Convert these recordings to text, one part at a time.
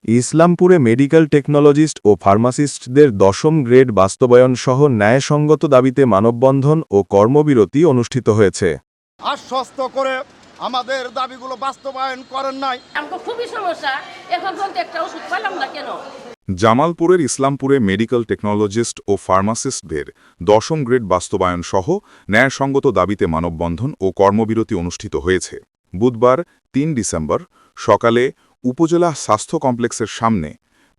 ইসলামপুরে medical technologist ও ফার্মাসিস্টদের ১০ম grade বাস্তবায়নসহ ন্যায়সঙ্গত দাবিতে মানববন্ধন ও কর্মবিরতি অনুষ্ঠিত হয়েছে। আশ্বস্ত করে আমাদের দাবিগুলো বাস্তবায়ন করেন নাই। আমাকে খুবই সমস্যা, এখন পর্যন্ত একটা ওষুধ পেলাম না কেন? জামালপুরের ইসলামপুরে মেডিকেল টেকনোলজিস্ট ও ফার্মাসিস্টদের ১০ম গ্রেড বাস্তবায়নসহ ন্যায়সঙ্গত দাবিতে মানববন্ধন ও কর্মবিরতি অনুষ্ঠিত হয়েছে। বুধবার ৩ ডিসেম্বর সকালে উপজেলা স্বাস্থ্য কমপ্লেক্সের সামনে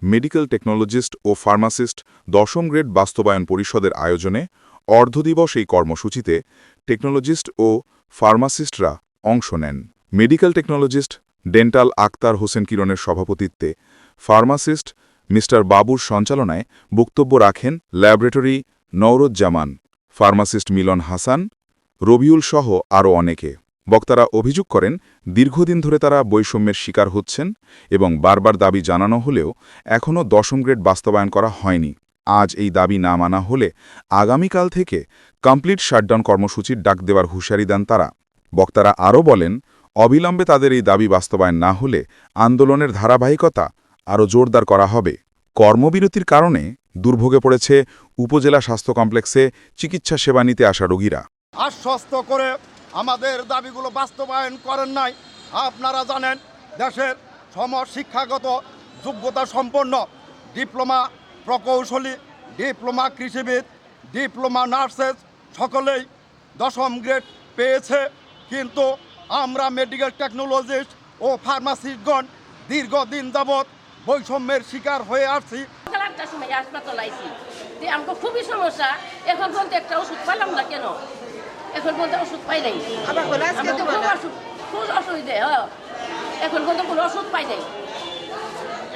মেডিকেল টেকনোলজিস্ট ও ফার্মাসিস্ট ১০ম গ্রেড বাস্তবায়ন পরিষদের আয়োজনে অর্ধদিবস এই কর্মসূচিতে টেকনোলজিস্ট ও ফার্মাসিস্টরা অংশ নেন। Medical technologist dental Akhtar Hossain কিরণের সভাপতিত্বে, ফার্মাসিস্ট মিস্টার বাবুর সঞ্চালনায় বক্তব্য রাখেন ল্যাবরেটরি নওরুজ্জামান, ফার্মাসিস্ট মিলন হাসান, রবিউল সহ আরও অনেকে। বক্তারা অভিযোগ করেন, দীর্ঘদিন ধরে তারা বৈষম্যের শিকার হচ্ছেন এবং বারবার দাবি জানানো হলেও এখনও ১০ম গ্রেড বাস্তবায়ন করা হয়নি। আজ এই দাবি না মানা হলে আগামীকাল থেকে কমপ্লিট শাটডাউন কর্মসূচির ডাক দেওয়ার হুঁশিয়ারি দেন তারা। বক্তারা আরও বলেন, অবিলম্বে তাদের এই দাবি বাস্তবায়ন না হলে আন্দোলনের ধারাবাহিকতা আরও জোরদার করা হবে। কর্মবিরতির কারণে দুর্ভোগে পড়েছে উপজেলা স্বাস্থ্য কমপ্লেক্সে চিকিৎসা সেবা নিতে আসা রোগীরা। আশ্বস্ত করে আমাদের দাবিগুলো বাস্তবায়ন করেন নাই। আপনারা জানেন, দেশের শিক্ষাগত যোগ্যতা সম্পন্ন ডিপ্লোমা প্রকৌশলী, ডিপ্লোমা কৃষিবিদ, ডিপ্লোমা নার্সেস সকলেই ১০ম গ্রেড পেয়েছে। কিন্তু আমরা মেডিকেল টেকনোলজিস্ট ও ফার্মাসিস্টগণ দীর্ঘদিন যাবৎ বৈষম্যের শিকার হয়ে আসছি। একটা সময় হাসপাতাল আইছি, আমাকে খুবই সমস্যা, এখন পর্যন্ত একটা ওষুধ পেলাম না কেন? এখন পর্যন্ত ওষুধ পাই নাই, খুব অসুবিধে, এখন পর্যন্ত কোনো ওষুধ পাই নাই।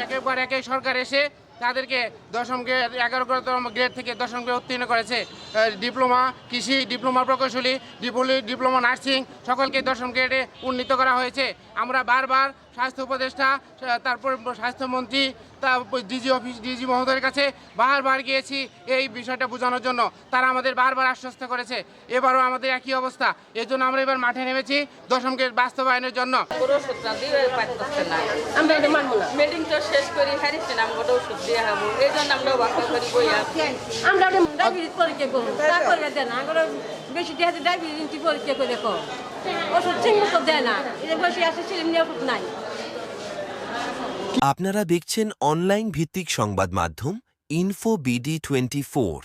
একের পর একে সরকার এসে তাদেরকে ১০ম গ্রেড ১১তম গ্রেড থেকে ১০ম গ্রেড উত্তীর্ণ করেছে। ডিপ্লোমা কৃষি, ডিপ্লোমা প্রকৌশলী, ডিপ্লোমা নার্সিং সকলকে ১০ম গ্রেডে উন্নীত করা হয়েছে। আমরা বারবার স্বাস্থ্য উপদেষ্টা, তারপর স্বাস্থ্যমন্ত্রী, ডিজি মহোদয়ের কাছে বারবার গিয়েছি এই বিষয়টা বোঝানোর জন্য। তারা আমাদের বারবার আশ্বস্ত করেছে। এবারও আমাদের একই অবস্থা। এর জন্য আমরা এবার মাঠে নেমেছি 10ম গ্রেড বাস্তবায়নের জন্য। আমরা এটা মানব না। মিটিং তো শেষ করি হারিয়েছি না, আমরা ওষুধ দিয়ে হবো, এই জন্য আমরা অবাক করি বই আমরা ডায়াবেটিস পরীক্ষা করবো, তা করে দেয় না। আমরা বেশি দেহাতে ডায়াবেটিস পরীক্ষা করে দেখো, ওষুধ ঠিক মতো দেয় না। এটা বসে আসে ছিলাম, ওষুধ নাই। আপনারা দেখছেন অনলাইন ভিত্তিক সংবাদ মাধ্যম ইনফো BD24।